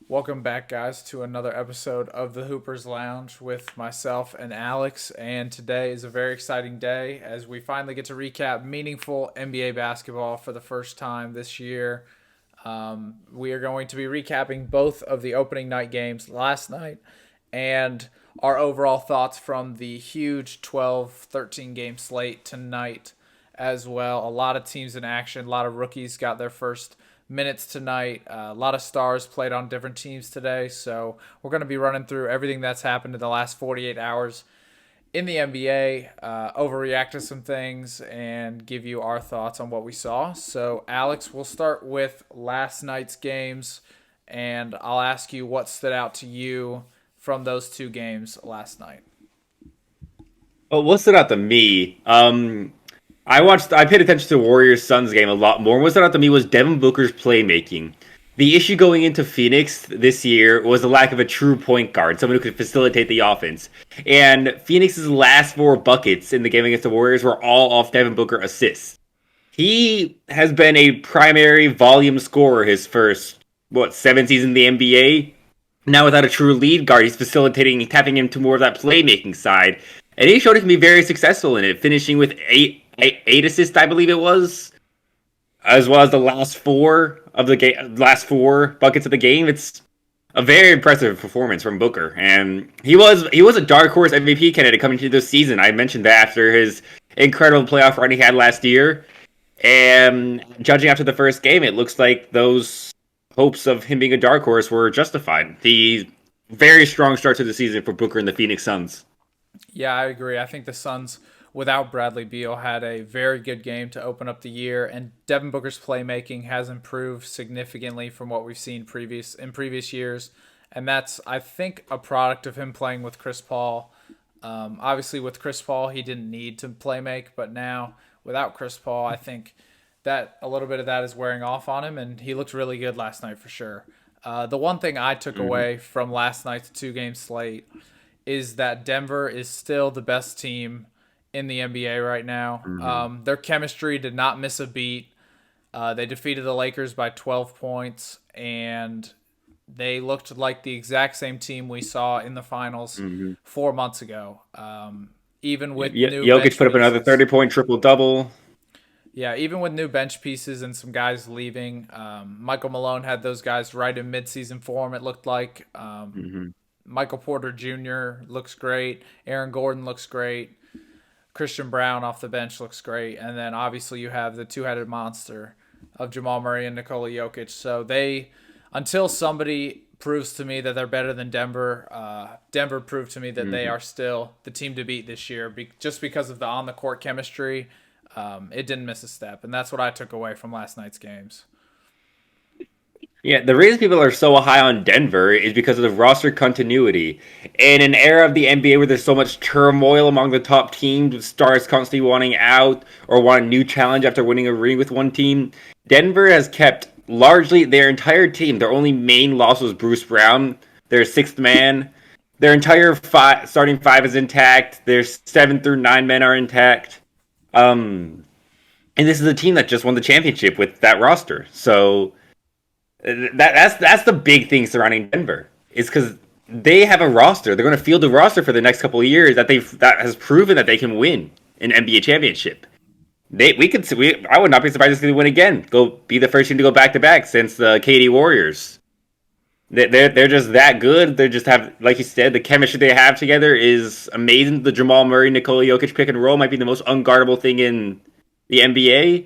Welcome back, guys, to another episode of the Hoopers Lounge with myself and Alex. And today is a very exciting day as we finally get to recap meaningful NBA basketball for the first time this year. We are going to be recapping both of the opening night games last night and our overall thoughts from the huge 12-13 game slate tonight as well. A lot of teams in action, a lot of rookies got their first minutes tonight. A lot of stars played on different teams today. So we're going to be running through everything that's happened in the last 48 hours in the NBA, overreact to some things, and give you our thoughts on what we saw. So, Alex, we'll start with last night's games, and I'll ask you what stood out to you from those two games last night. Well, what stood out to me? I paid attention to the Warriors Suns game a lot more. What stood out to me was Devin Booker's playmaking. The issue going into Phoenix this year was the lack of a true point guard, someone who could facilitate the offense. And Phoenix's last four buckets in the game against the Warriors were all off Devin Booker assists. He has been a primary volume scorer his first, seven seasons in the NBA. Now without a true lead guard, he's facilitating, tapping into more of that playmaking side. And he showed it to be very successful in it, finishing with eight assists, I believe it was, as well as the last four buckets of the game. It's a very impressive performance from Booker, and he was a dark horse MVP candidate coming into this season. I mentioned that after his incredible playoff run he had last year, and judging after the first game, it looks like those hopes of him being a dark horse were justified. The very strong start to the season for Booker and the Phoenix Suns. Yeah, I agree. I think the Suns, without Bradley Beal, had a very good game to open up the year, and Devin Booker's playmaking has improved significantly from what we've seen previous years, and that's, I think, a product of him playing with Chris Paul. Obviously, with Chris Paul, he didn't need to play make, but now without Chris Paul, I think that a little bit of that is wearing off on him, and he looked really good last night for sure. The one thing I took Mm-hmm. away from last night's two-game slate is that Denver is still the best team in the NBA right now. Mm-hmm. Their chemistry did not miss a beat. They defeated the Lakers by 12 points, and they looked like the exact same team we saw in the finals Mm-hmm. 4 months ago. Even with new Jokic bench put up another pieces. 30-point triple double. Yeah, even with new bench pieces and some guys leaving, Michael Malone had those guys right in midseason form, it looked like. Mm-hmm. Michael Porter Jr. looks great. Aaron Gordon looks great. Christian Brown off the bench looks great. And then obviously you have the two-headed monster of Jamal Murray and Nikola Jokic. So until somebody proves to me that they're better than Denver, Denver proved to me that they Mm-hmm. are still the team to beat this year just because of the on-the-court chemistry. It didn't miss a step. And that's what I took away from last night's games. Yeah, the reason people are so high on Denver is because of the roster continuity. In an era of the NBA where there's so much turmoil among the top teams, with stars constantly wanting out or want a new challenge after winning a ring with one team, Denver has kept largely their entire team. Their only main loss was Bruce Brown, their sixth man. Their entire starting five is intact. Their 7 through 9 men are intact. Um, and this is a team that just won the championship with that roster. So that's the big thing surrounding Denver. Is because they have a roster. They're going to field a roster for the next couple of years that has proven that they can win an NBA championship. I would not be surprised if they win again. Go be the first team to go back to back since the KD Warriors. They're just that good. They just have, like you said, the chemistry they have together is amazing. The Jamal Murray Nikola Jokic pick and roll might be the most unguardable thing in the NBA.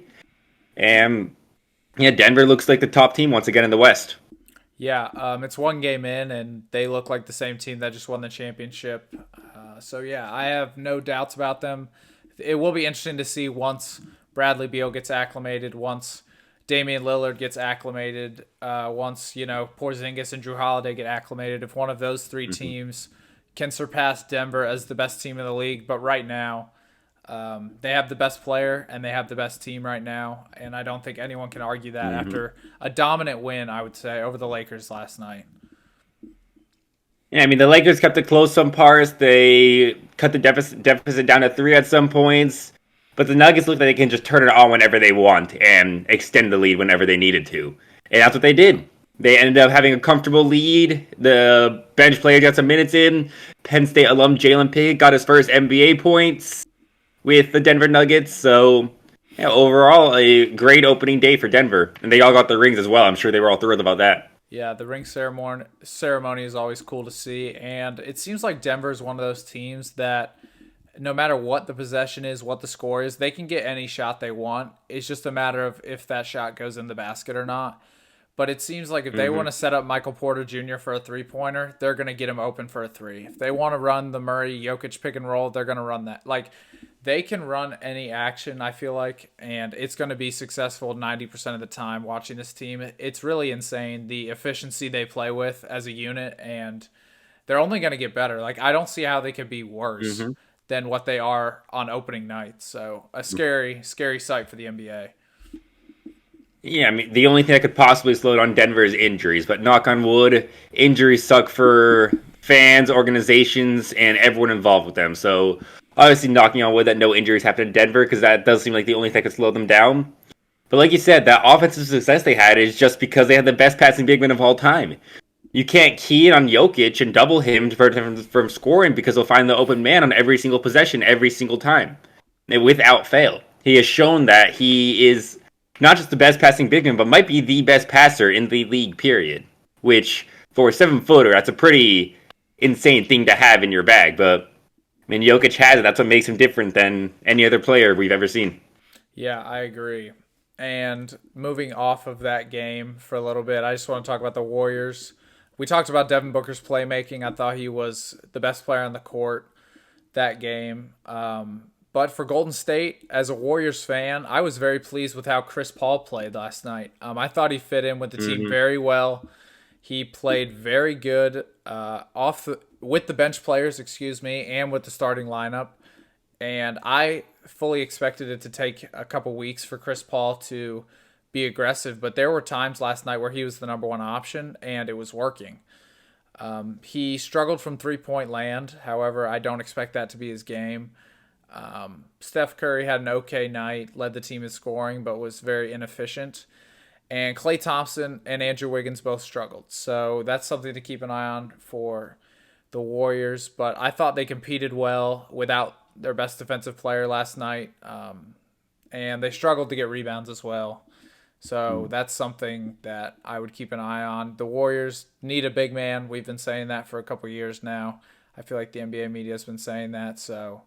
And yeah, Denver looks like the top team once again in the West. Yeah, it's one game in, and they look like the same team that just won the championship. So yeah, I have no doubts about them. It will be interesting to see once Bradley Beal gets acclimated, once Damian Lillard gets acclimated, once Porzingis and Drew Holiday get acclimated. If one of those three Mm-hmm. teams can surpass Denver as the best team in the league, but right now they have the best player and they have the best team right now, and I don't think anyone can argue that Mm-hmm. after a dominant win, I would say, over the Lakers last night. Yeah, I mean the Lakers kept it close some parts. They cut the deficit down to 3 at some points, but the Nuggets look like they can just turn it on whenever they want and extend the lead whenever they needed to, and that's what they did. They ended up having a comfortable lead. The bench player got some minutes in. Penn State alum Jalen Pickett got his first NBA points with the Denver Nuggets. So, yeah, overall, a great opening day for Denver. And they all got their rings as well. I'm sure they were all thrilled about that. Yeah, the ring ceremony is always cool to see, and it seems like Denver is one of those teams that no matter what the possession is, what the score is, they can get any shot they want. It's just a matter of if that shot goes in the basket or not. But it seems like if they want to set up Michael Porter Jr. for a three-pointer, they're going to get him open for a three. If they want to run the Murray Jokic pick and roll, they're going to run that. Like, they can run any action, I feel like, and it's going to be successful 90% of the time watching this team. It's really insane the efficiency they play with as a unit, and they're only going to get better. Like, I don't see how they could be worse than what they are on opening night. So, a scary, scary sight for the NBA. Yeah, I mean, the only thing that could possibly slow down Denver is injuries, but knock on wood, injuries suck for fans, organizations, and everyone involved with them. So, obviously, knocking on wood that no injuries happen in Denver, because that does seem like the only thing that could slow them down. But like you said, that offensive success they had is just because they had the best passing big man of all time. You can't key in on Jokic and double him to prevent him from scoring because he'll find the open man on every single possession, every single time, and without fail. He has shown that he is not just the best passing big man, but might be the best passer in the league, period. Which, for a 7-footer, that's a pretty insane thing to have in your bag. But, I mean, Jokic has it. That's what makes him different than any other player we've ever seen. Yeah, I agree. And moving off of that game for a little bit, I just want to talk about the Warriors. We talked about Devin Booker's playmaking. I thought he was the best player on the court that game. But for Golden State, as a Warriors fan, I was very pleased with how Chris Paul played last night. I thought he fit in with the team very well. He played very good with the bench players, excuse me, and with the starting lineup. And I fully expected it to take a couple weeks for Chris Paul to be aggressive, but there were times last night where he was the number one option, and it was working. He struggled from three-point land. However, I don't expect that to be his game. Steph Curry had an okay night, led the team in scoring, but was very inefficient. And Klay Thompson and Andrew Wiggins both struggled. So that's something to keep an eye on for the Warriors. But I thought they competed well without their best defensive player last night. And they struggled to get rebounds as well. So that's something that I would keep an eye on. The Warriors need a big man. We've been saying that for a couple years now. I feel like the NBA media has been saying that. So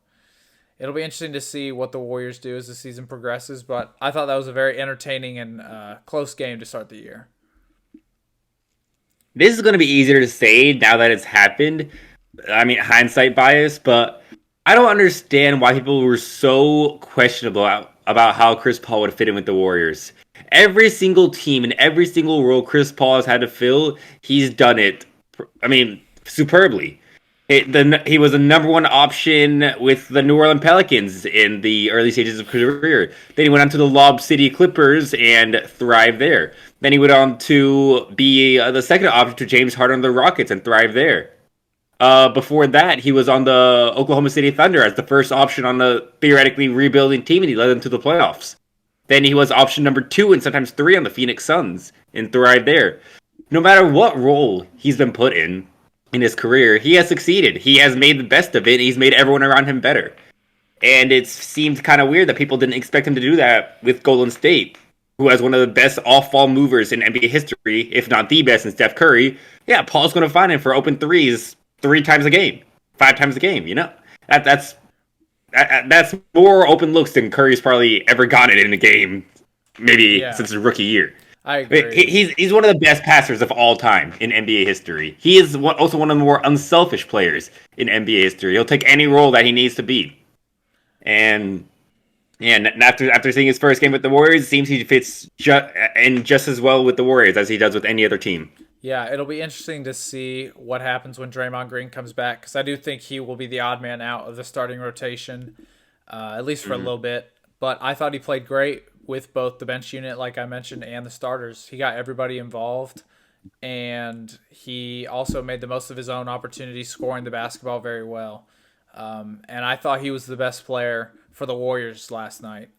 it'll be interesting to see what the Warriors do as the season progresses, but I thought that was a very entertaining and close game to start the year. This is going to be easier to say now that it's happened. I mean, hindsight bias, but I don't understand why people were so questionable about how Chris Paul would fit in with the Warriors. Every single team and every single role Chris Paul has had to fill, he's done it, I mean, superbly. He was the number one option with the New Orleans Pelicans in the early stages of his career. Then he went on to the Lob City Clippers and thrived there. Then he went on to be the second option to James Harden on the Rockets and thrive there. Before that, he was on the Oklahoma City Thunder as the first option on the theoretically rebuilding team, and he led them to the playoffs. Then he was option number 2 and sometimes 3 on the Phoenix Suns and thrived there. No matter what role he's been put in his career, he has succeeded. He has made the best of it, and he's made everyone around him better. And it seems kind of weird that people didn't expect him to do that with Golden State, who has one of the best off-ball movers in NBA history, if not the best in Steph Curry. Yeah, Paul's going to find him for open threes 3 times a game, 5 times a game, you know? That's more open looks than Curry's probably ever gotten in a game, maybe since his rookie year. I agree. He's one of the best passers of all time in NBA history. He is also one of the more unselfish players in NBA history. He'll take any role that he needs to be. And after seeing his first game with the Warriors, it seems he fits just as well with the Warriors as he does with any other team. Yeah, it'll be interesting to see what happens when Draymond Green comes back, because I do think he will be the odd man out of the starting rotation, at least for a little bit. But I thought he played great with both the bench unit, like I mentioned, and the starters. He got everybody involved, and he also made the most of his own opportunities, scoring the basketball very well. And I thought he was the best player for the Warriors last night,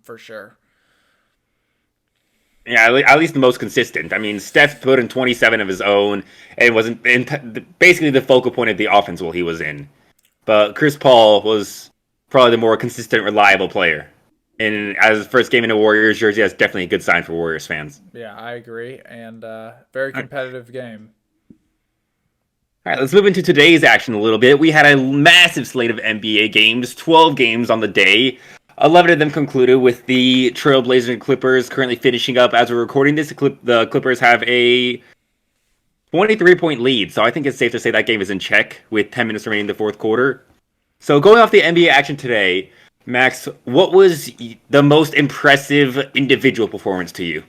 for sure. Yeah, at least the most consistent. I mean, Steph put in 27 of his own and wasn't basically the focal point of the offense while he was in. But Chris Paul was probably the more consistent, reliable player. And as his first game in a Warriors jersey, that's definitely a good sign for Warriors fans. Yeah, I agree, and very competitive game. All right, let's move into today's action a little bit. We had a massive slate of NBA games, 12 games on the day. 11 of them concluded with the Trailblazers and Clippers currently finishing up as we're recording this. The Clippers have a 23-point lead, so I think it's safe to say that game is in check with 10 minutes remaining in the fourth quarter. So going off the NBA action today, Max, what was the most impressive individual performance to you?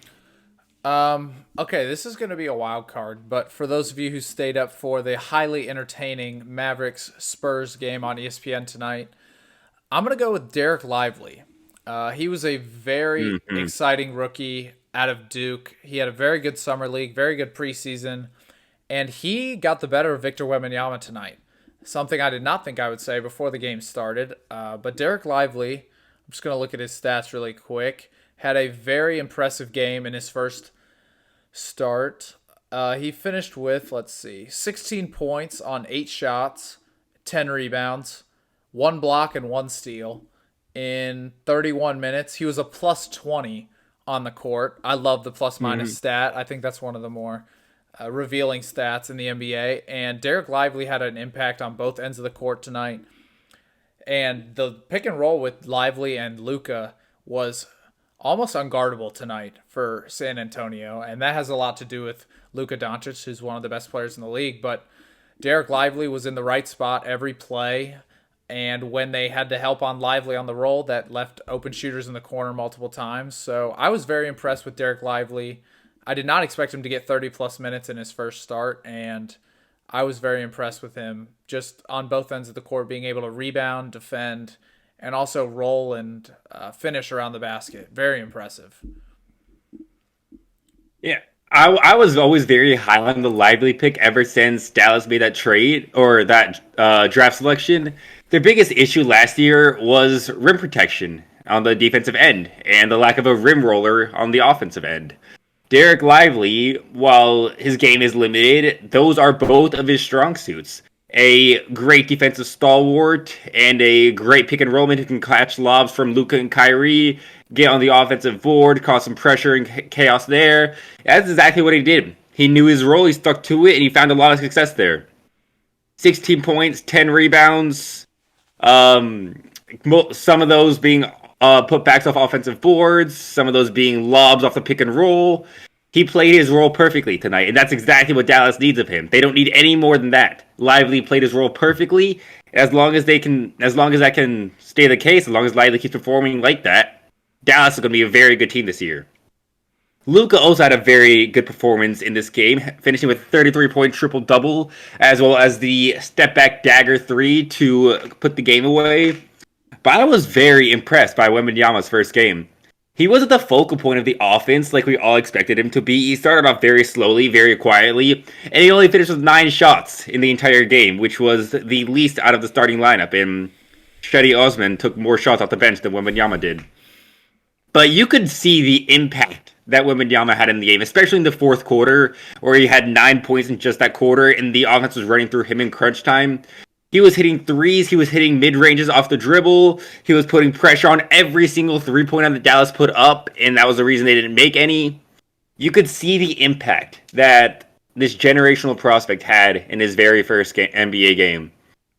Okay, this is going to be a wild card, but for those of you who stayed up for the highly entertaining Mavericks Spurs game on ESPN tonight, I'm going to go with Derek Lively. He was a very Mm-hmm. exciting rookie out of Duke. He had a very good summer league, very good preseason, and he got the better of Victor Wembanyama tonight. Something I did not think I would say before the game started. But Derek Lively, I'm just going to look at his stats really quick, had a very impressive game in his first start. He finished with, let's see, 16 points on 8 shots, 10 rebounds, 1 block, and 1 steal in 31 minutes. He was a plus 20 on the court. I love the plus minus stat. I think that's one of the more revealing stats in the NBA. And Derek Lively had an impact on both ends of the court tonight. And the pick and roll with Lively and Luka was almost unguardable tonight for San Antonio, and that has a lot to do with Luka Doncic, who's one of the best players in the league. But Derek Lively was in the right spot every play, and when they had to help on Lively on the roll, that left open shooters in the corner multiple times. So I was very impressed with Derek Lively. I did not expect him to get 30 plus minutes in his first start, and I was very impressed with him just on both ends of the court, being able to rebound, defend, and also roll and finish around the basket. Very impressive. Yeah, I was always very high on the Lively pick ever since Dallas made that trade or that draft selection. Their biggest issue last year was rim protection on the defensive end and the lack of a rim roller on the offensive end. Derek Lively, while his game is limited, those are both of his strong suits. A great defensive stalwart and a great pick and rollman who can catch lobs from Luka and Kyrie, get on the offensive board, cause some pressure and chaos there. That's exactly what he did. He knew his role, he stuck to it, and he found a lot of success there. 16 points, 10 rebounds, some of those being putbacks off offensive boards, some of those being lobs off the pick and roll. He played his role perfectly tonight, and that's exactly what Dallas needs of him. They don't need any more than that. Lively played his role perfectly. As long as that can stay the case, as long as Lively keeps performing like that, Dallas is going to be a very good team this year. Luka also had a very good performance in this game, finishing with 33-point triple-double, as well as the step-back dagger 3 to put the game away. But I was very impressed by Wembanyama's first game. He wasn't the focal point of the offense like we all expected him to be. He started off very slowly, very quietly, and he only finished with 9 shots in the entire game, which was the least out of the starting lineup. And Shetty Osman took more shots off the bench than Wembanyama did. But you could see the impact that Wembanyama had in the game, especially in the fourth quarter, where he had 9 points in just that quarter, and the offense was running through him in crunch time. He was hitting threes. He was hitting mid-ranges off the dribble. He was putting pressure on every single three-pointer that Dallas put up, and that was the reason they didn't make any. You could see the impact that this generational prospect had in his very first NBA game.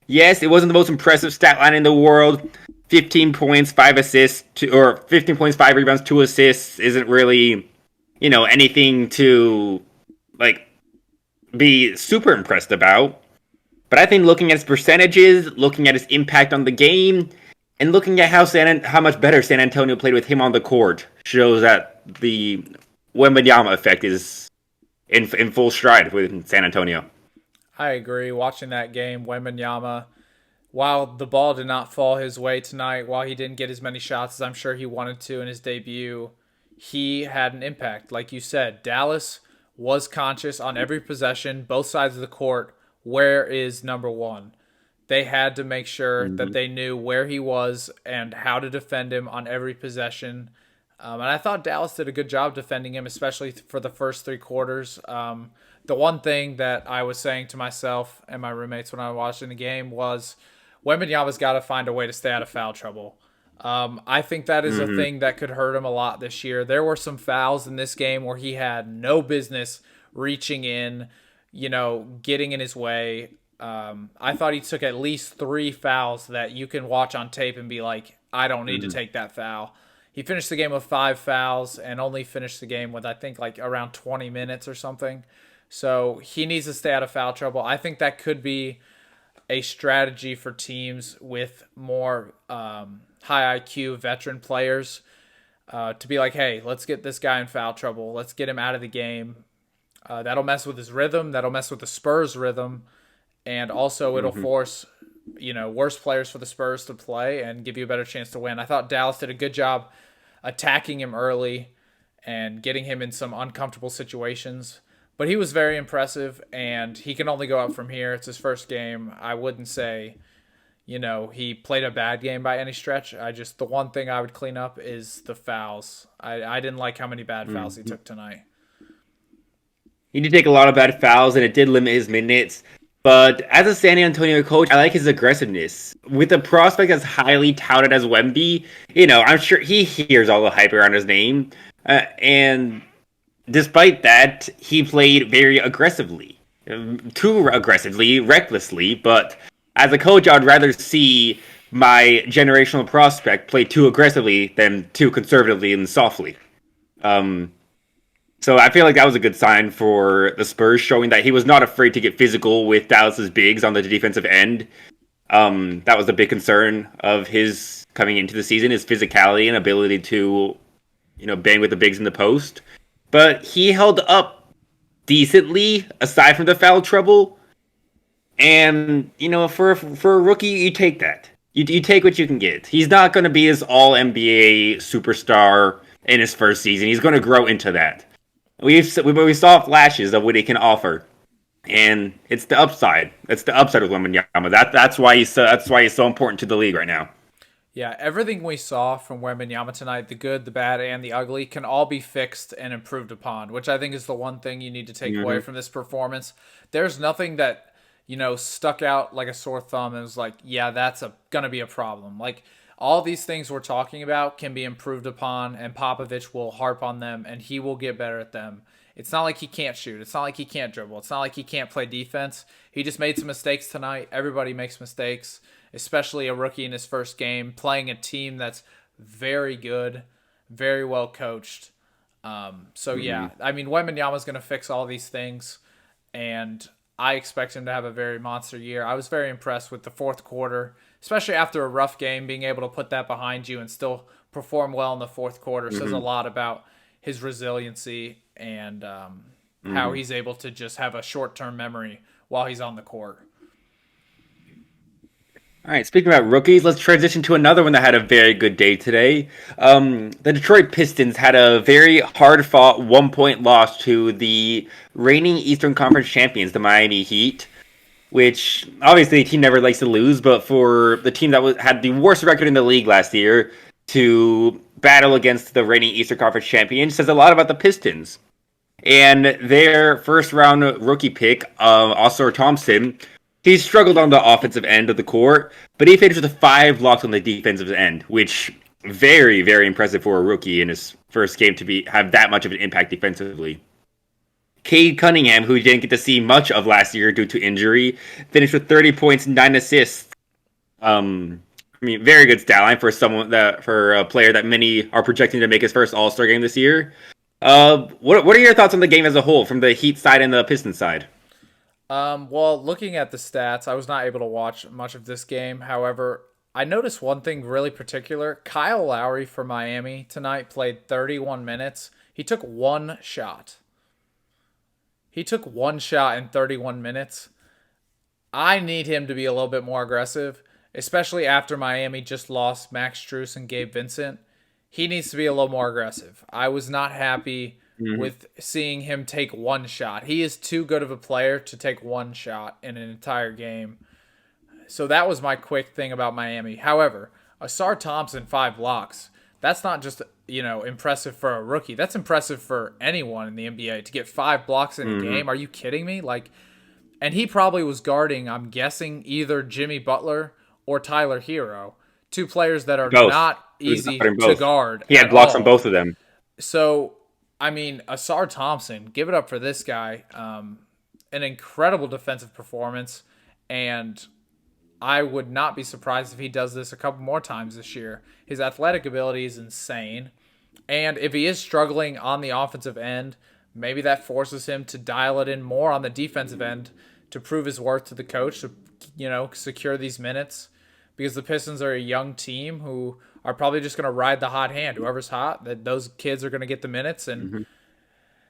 Yes, it wasn't the most impressive stat line in the world. 15 points, 5 assists, or 15 points, 5 rebounds, 2 assists isn't really, anything to, be super impressed about. But I think looking at his percentages, looking at his impact on the game, and looking at how much better San Antonio played with him on the court shows that the Wembanyama effect is in full stride with San Antonio. I agree. Watching that game, Wembanyama, while the ball did not fall his way tonight, while he didn't get as many shots as I'm sure he wanted to in his debut, he had an impact. Like you said, Dallas was conscious on every possession, both sides of the court. Where is number one? They had to make sure that they knew where he was and how to defend him on every possession. And I thought Dallas did a good job defending him, especially for the first 3 quarters. The one thing that I was saying to myself and my roommates when I was watching the game was Wembanyama's got to find a way to stay out of foul trouble. I think that is a Hmm. thing that could hurt him a lot this year. There were some fouls in this game where he had no business reaching in, getting in his way. I thought he took at least 3 fouls that you can watch on tape and be like, I don't need to Hmm. take that foul. He finished the game with 5 fouls and only finished the game with, I think, like around 20 minutes or something. So he needs to stay out of foul trouble. I think that could be a strategy for teams with more high IQ veteran players to be like, hey, let's get this guy in foul trouble. Let's get him out of the game. That'll mess with his rhythm. That'll mess with the Spurs' rhythm. And also it'll Hmm. force, worse players for the Spurs to play and give you a better chance to win. I thought Dallas did a good job attacking him early and getting him in some uncomfortable situations. But he was very impressive, and he can only go up from here. It's his first game. I wouldn't say, he played a bad game by any stretch. The one thing I would clean up is the fouls. I didn't like how many bad fouls he Hmm. took tonight. He did take a lot of bad fouls, and it did limit his minutes. But as a San Antonio coach, I like his aggressiveness. With a prospect as highly touted as Wemby, I'm sure he hears all the hype around his name. And despite that, he played very aggressively. Too aggressively, recklessly. But as a coach, I'd rather see my generational prospect play too aggressively than too conservatively and softly. Um, so I feel like that was a good sign for the Spurs, showing that he was not afraid to get physical with Dallas's bigs on the defensive end. That was a big concern of his coming into the season, his physicality and ability to, bang with the bigs in the post. But he held up decently, aside from the foul trouble. And for a rookie, you take that. You take what you can get. He's not going to be his All NBA superstar in his first season. He's going to grow into that. We saw flashes of what he can offer, and it's the upside. It's the upside of Wembanyama. That's why he's so important to the league right now. Yeah, everything we saw from Wembanyama tonight, the good, the bad, and the ugly, can all be fixed and improved upon, which I think is the one thing you need to take away Hmm. from this performance. There's nothing that, stuck out like a sore thumb and was like, yeah, that's gonna be a problem. Like all these things we're talking about can be improved upon, and Popovich will harp on them, and he will get better at them. It's not like he can't shoot. It's not like he can't dribble. It's not like he can't play defense. He just made some mistakes tonight. Everybody makes mistakes, especially a rookie in his first game, playing a team that's very good, very well coached. So Hmm. yeah, I mean, Wembanyama's going to fix all these things, and I expect him to have a very monster year. I was very impressed with the fourth quarter, especially after a rough game. Being able to put that behind you and still perform well in the fourth quarter says a Hmm. lot about his resiliency and how Hmm. he's able to just have a short-term memory while he's on the court. All right, speaking about rookies, let's transition to another one that had a very good day today. The Detroit Pistons had a very hard fought 1 point loss to the reigning Eastern Conference champions, the Miami Heat, which obviously the team never likes to lose, but for the team that had the worst record in the league last year to battle against the reigning Eastern Conference champions says a lot about the Pistons. And their first round rookie pick, Oscar Thompson, he struggled on the offensive end of the court, but he finished with 5 blocks on the defensive end, which very, very impressive for a rookie in his first game to have that much of an impact defensively. Cade Cunningham, who didn't get to see much of last year due to injury, finished with 30 points, 9 assists. Very good stat line for a player that many are projecting to make his first All Star game this year. What are your thoughts on the game as a whole, from the Heat side and the Pistons side? Well, looking at the stats, I was not able to watch much of this game. However, I noticed one thing really particular. Kyle Lowry for Miami tonight played 31 minutes. He took one shot. He took one shot in 31 minutes. I need him to be a little bit more aggressive, especially after Miami just lost Max Strus and Gabe Vincent. He needs to be a little more aggressive. I was not happy Mhm. with seeing him take one shot. He is too good of a player to take one shot in an entire game. So that was my quick thing about Miami. However, Asar Thompson 5 blocks. That's not just impressive for a rookie. That's impressive for anyone in the NBA to get 5 blocks in a game. Are you kidding me? Like, and he probably was guarding, I'm guessing, either Jimmy Butler or Tyler Hero, two players that are Both. not He was easy guarding to both. guard He had at blocks on all. both of them. So, I mean, Asar Thompson, give it up for this guy. An incredible defensive performance, and I would not be surprised if he does this a couple more times this year. His athletic ability is insane. And if he is struggling on the offensive end, maybe that forces him to dial it in more on the defensive end to prove his worth to the coach to, secure these minutes. Because the Pistons are a young team who are probably just going to ride the hot hand. Whoever's hot, that those kids are going to get the minutes. And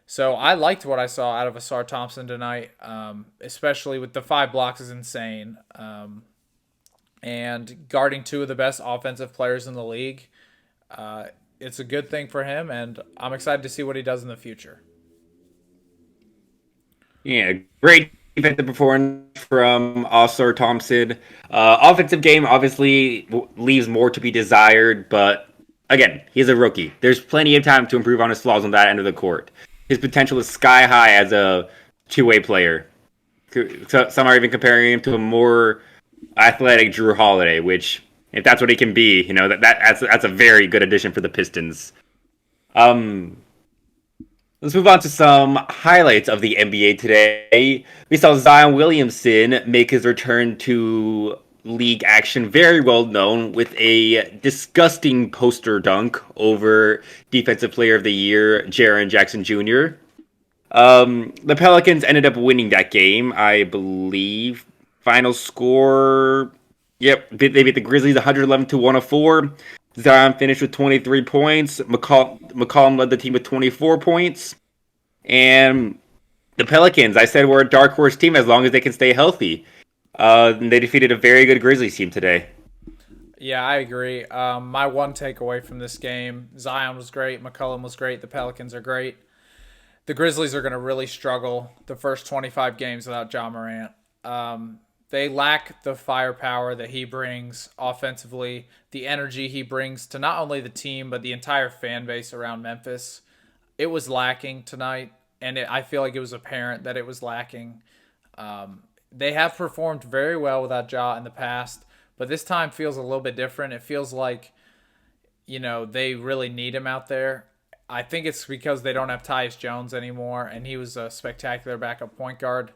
so I liked what I saw out of Asar Thompson tonight, especially with the 5 blocks is insane. And guarding two of the best offensive players in the league. It's a good thing for him, and I'm excited to see what he does in the future. Yeah, great defensive performance from Oscar Thompson. Offensive game obviously leaves more to be desired, but again, he's a rookie. There's plenty of time to improve on his flaws on that end of the court. His potential is sky high as a two-way player. Some are even comparing him to a more athletic Drew Holiday, which, if that's what he can be, that's a very good addition for the Pistons. Let's move on to some highlights of the NBA today. We saw Zion Williamson make his return to league action, very well known, with a disgusting poster dunk over Defensive Player of the Year, Jaren Jackson Jr. The Pelicans ended up winning that game, I believe. Final score, yep, they beat the Grizzlies 111-104. Zion finished with 23 points. McCollum led the team with 24 points. And the Pelicans, I said, were a dark horse team as long as they can stay healthy. They defeated a very good Grizzlies team today. Yeah, I agree. My one takeaway from this game, Zion was great, McCollum was great, the Pelicans are great. The Grizzlies are going to really struggle the first 25 games without Ja Morant. They lack the firepower that he brings offensively, the energy he brings to not only the team, but the entire fan base around Memphis. It was lacking tonight, and I feel like it was apparent that it was lacking. They have performed very well without Ja in the past, but this time feels a little bit different. It feels like, they really need him out there. I think it's because they don't have Tyus Jones anymore, and he was a spectacular backup point guard.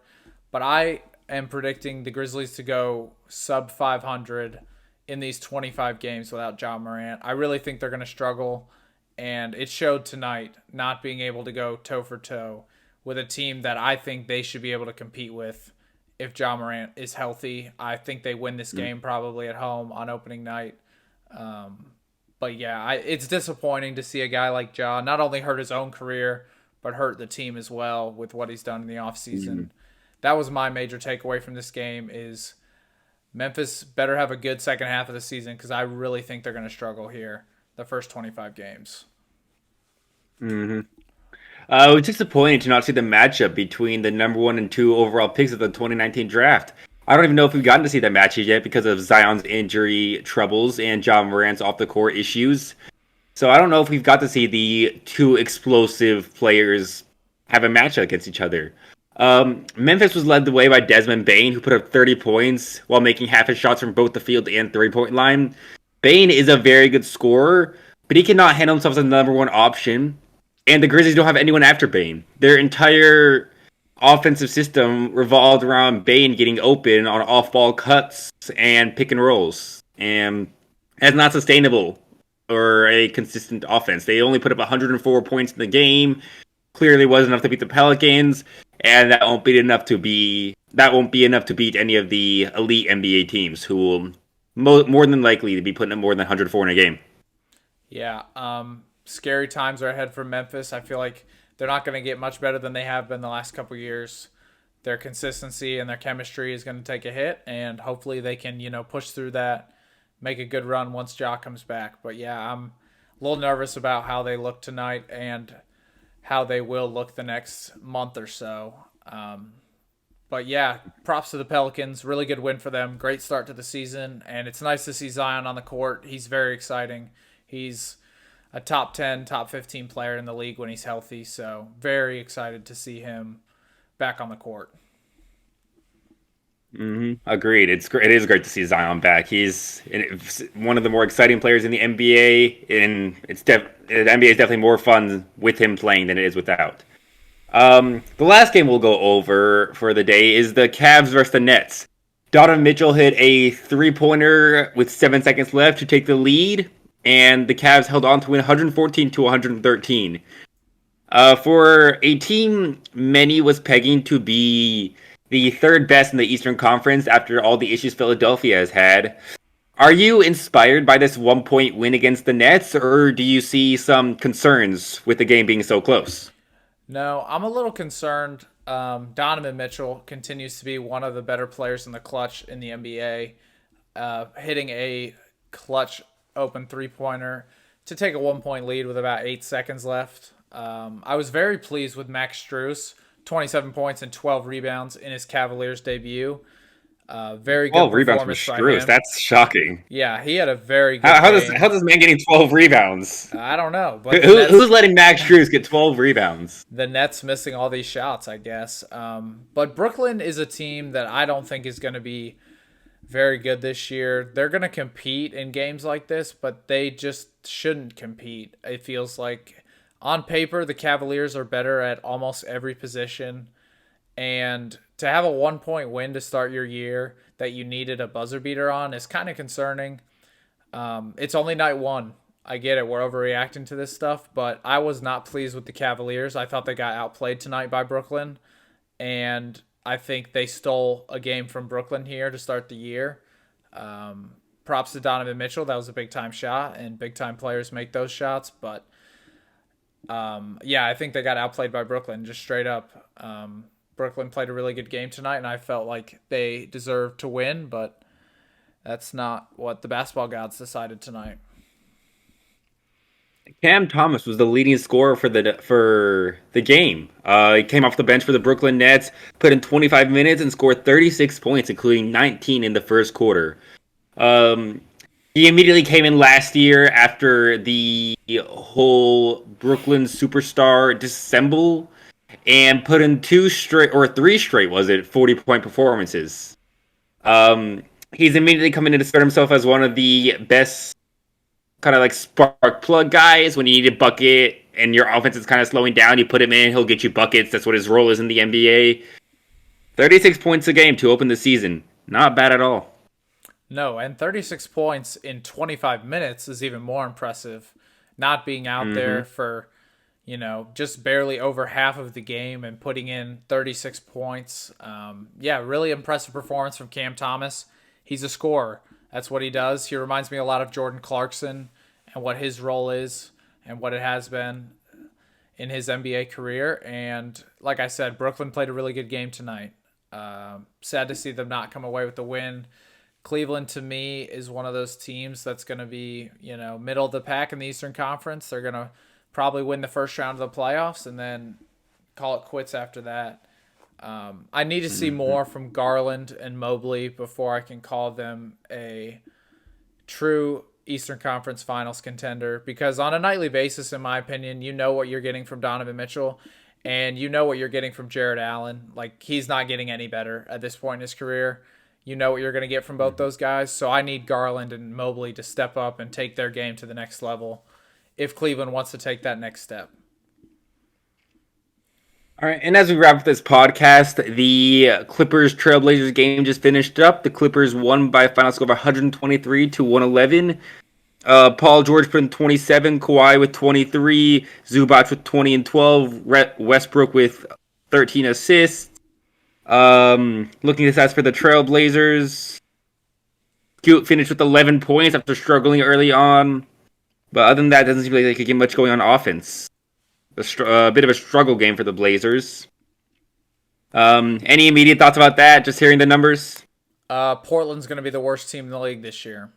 But I am predicting the Grizzlies to go sub 500 in these 25 games without Ja Morant. I really think they're going to struggle, and it showed tonight not being able to go toe for toe with a team that I think they should be able to compete with if Ja Morant is healthy. I think they win this game probably at home on opening night. But yeah, it's disappointing to see a guy like Ja not only hurt his own career, but hurt the team as well with what he's done in the offseason. That was my major takeaway from this game is Memphis better have a good second half of the season because I really think they're going to struggle here the first 25 games. It was disappointing to not see the matchup between the number 1 and 2 overall picks of the 2019 draft. I don't even know if we've gotten to see that matchup yet because of Zion's injury troubles and Ja Morant's off-the-court issues. So I don't know if we've got to see the two explosive players have a matchup against each other. Memphis was led the way by Desmond Bane, who put up 30 points while making half his shots from both the field and three-point line. Bane is a very good scorer, but he cannot handle himself as the number 1 option. And the Grizzlies don't have anyone after Bane. Their entire offensive system revolved around Bane getting open on off-ball cuts and pick and rolls. And that's not sustainable or a consistent offense. They only put up 104 points in the game. Clearly wasn't enough to beat the Pelicans, and that won't be enough to beat any of the elite NBA teams who will more than likely to be putting up more than 104 in a game. Yeah, scary times are ahead for Memphis. I feel like they're not going to get much better than they have been the last couple years. Their consistency and their chemistry is going to take a hit, and hopefully they can, push through that, make a good run once Ja comes back. But yeah, I'm a little nervous about how they look tonight and how they will look the next month or so. But yeah, props to the Pelicans. Really good win for them. Great start to the season, and it's nice to see Zion on the court. He's very exciting. He's a top 10, top 15 player in the league when he's healthy. So very excited to see him back on the court. Agreed. It is great to see Zion back. He's one of the more exciting players in the NBA, and the NBA is definitely more fun with him playing than it is without. The last game we'll go over for the day is the Cavs versus the Nets. Donovan Mitchell hit a 3-pointer with 7 seconds left to take the lead, and the Cavs held on to win 114 to 113. For a team many was pegging to be the third best in the Eastern Conference after all the issues Philadelphia has had, are you inspired by this 1-point win against the Nets, or do you see some concerns with the game being so close? No, I'm a little concerned. Donovan Mitchell continues to be one of the better players in the clutch in the NBA, hitting a clutch open 3-pointer to take a 1-point lead with about 8 seconds left. I was very pleased with Max Strus, 27 points and 12 rebounds in his Cavaliers debut. Very good 12 rebounds from performance by Strus. him. That's shocking. Yeah, he had a very good How game. does this man getting 12 rebounds? I don't know, but Who's letting Max Strus get 12 rebounds? the Nets missing all these shots, I guess. But Brooklyn is a team that I don't think is going to be very good this year. They're going to compete in games like this, but they just shouldn't compete. It feels like on paper, the Cavaliers are better at almost every position. And to have a 1-point win to start your year that you needed a buzzer beater on is kind of concerning. It's only night one. I get it. We're overreacting to this stuff, but I was not pleased with the Cavaliers. I thought they got outplayed tonight by Brooklyn. And I think they stole a game from Brooklyn here to start the year. Props to Donovan Mitchell. That was a big-time shot, and big-time players make those shots. But, yeah, I think they got outplayed by Brooklyn, just straight up. Brooklyn played a really good game tonight, and I felt like they deserved to win, but that's not what the basketball gods decided tonight. Cam Thomas was the leading scorer for the game. He came off the bench for the Brooklyn Nets, put in 25 minutes, and scored 36 points, including 19 in the first quarter. He immediately came in last year after the whole Brooklyn superstar dissemble and put in 3 straight, 40-point performances. He's immediately coming in to start himself as one of the best kind of like spark plug guys. When you need a bucket and your offense is kind of slowing down, you put him in, he'll get you buckets. That's what his role is in the NBA. 36 points a game to open the season. Not bad at all. No, and 36 points in 25 minutes is even more impressive. Not being out there for, just barely over half of the game and putting in 36 points. Yeah, really impressive performance from Cam Thomas. He's a scorer. That's what he does. He reminds me a lot of Jordan Clarkson and what his role is and what it has been in his NBA career. And like I said, Brooklyn played a really good game tonight. Sad to see them not come away with the win. Cleveland, to me, is one of those teams that's going to be, middle of the pack in the Eastern Conference. They're going to probably win the first round of the playoffs and then call it quits after that. I need to see more from Garland and Mobley before I can call them a true Eastern Conference Finals contender, because on a nightly basis, in my opinion, you know what you're getting from Donovan Mitchell and you know what you're getting from Jared Allen. Like, he's not getting any better at this point in his career. You know what you're going to get from both those guys. So I need Garland and Mobley to step up and take their game to the next level if Cleveland wants to take that next step. All right, and as we wrap up this podcast, the Clippers Trailblazers game just finished up. The Clippers won by a final score of 123 to 111. Paul George put in 27, Kawhi with 23, Zubac with 20 and 12, Westbrook with 13 assists. Looking at the stats for the Trailblazers, Scoot finished with 11 points after struggling early on. But other than that, it doesn't seem like they could get much going on offense. A bit of a struggle game for the Blazers. Any immediate thoughts about that? Just hearing the numbers? Portland's going to be the worst team in the league this year.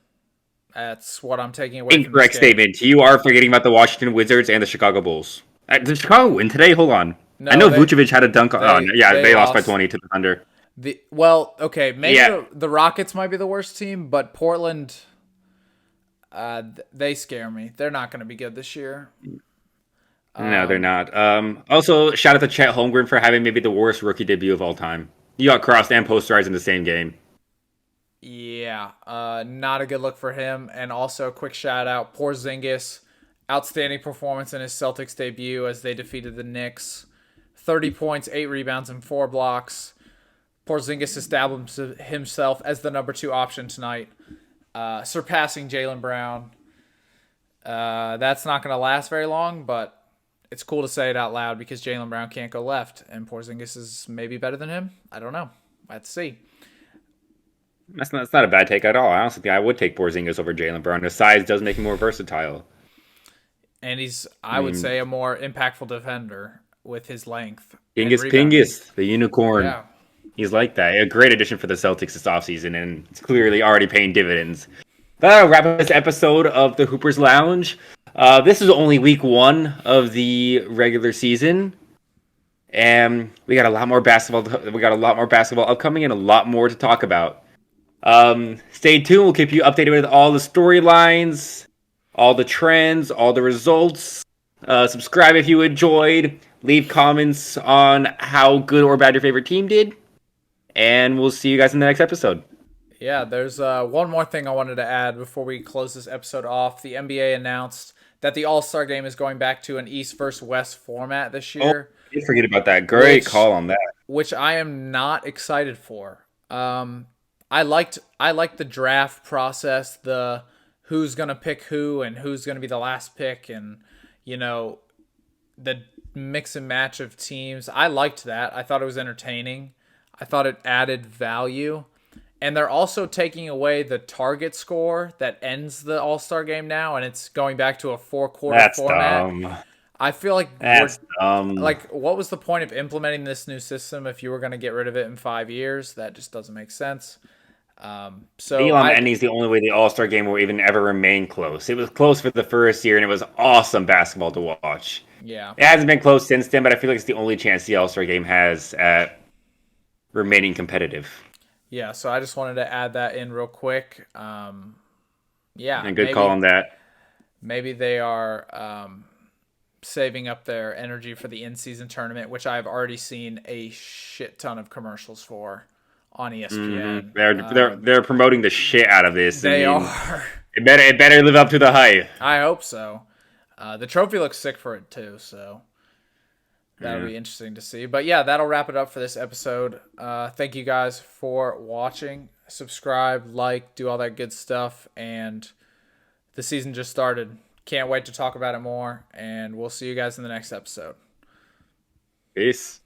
That's what I'm taking away Incorrect from this game. statement. You are forgetting about the Washington Wizards and the Chicago Bulls. Did Chicago win today? Hold on. No, I know Vucevic had a dunk on. Yeah, they lost by 20 to the Thunder. Maybe the Rockets might be the worst team, but Portland, They scare me. They're not going to be good this year. No, they're not. Also, shout out to Chet Holmgren for having maybe the worst rookie debut of all time. You got crossed and posterized in the same game. Yeah, not a good look for him. And also, quick shout out, Porzingis, outstanding performance in his Celtics debut as they defeated the Knicks. 30 points, 8 rebounds, and 4 blocks. Porzingis established himself as the number 2 option tonight, surpassing Jaylen Brown. That's not going to last very long, but it's cool to say it out loud because Jaylen Brown can't go left, and Porzingis is maybe better than him. I don't know. Let's see. That's not a bad take at all. I honestly think I would take Porzingis over Jaylen Brown. His size does make him more versatile. And he's, I would say, a more impactful defender with his length. Pingus, the unicorn. Yeah. He's like that. A great addition for the Celtics this offseason, and it's clearly already paying dividends. That'll wrap up this episode of the Hoopers Lounge. This is only week 1 of the regular season, and we got a lot more basketball. We got a lot more basketball upcoming, and a lot more to talk about. Stay tuned. We'll keep you updated with all the storylines, all the trends, all the results. Subscribe if you enjoyed. Leave comments on how good or bad your favorite team did. And we'll see you guys in the next episode. Yeah, there's one more thing I wanted to add before we close this episode off. The NBA announced that the All-Star Game is going back to an East versus West format this year. Oh, you forget about that. Great call on that. Which I am not excited for. I liked the draft process, the who's gonna pick who and who's gonna be the last pick, and the mix and match of teams. I liked that. I thought it was entertaining. I thought it added value. And they're also taking away the target score that ends the All-Star Game now, and it's going back to a 4-quarter format. Dumb. I feel like That's dumb. Like, what was the point of implementing this new system if you were going to get rid of it in 5 years? That just doesn't make sense. Ending is the only way the All-Star Game will even ever remain close. It was close for the first year, and it was awesome basketball to watch. Yeah. It hasn't been close since then, but I feel like it's the only chance the All-Star Game has at remaining competitive. So I just wanted to add that in real quick. And good call on that. Maybe they are saving up their energy for the in-season tournament, which I've already seen a shit ton of commercials for on ESPN. They're promoting the shit out of this. They are. It better live up to the hype. I hope so. The trophy looks sick for it too, so that'll be interesting to see. But yeah, that'll wrap it up for this episode. Thank you guys for watching. Subscribe, like, do all that good stuff. And the season just started. Can't wait to talk about it more. And we'll see you guys in the next episode. Peace.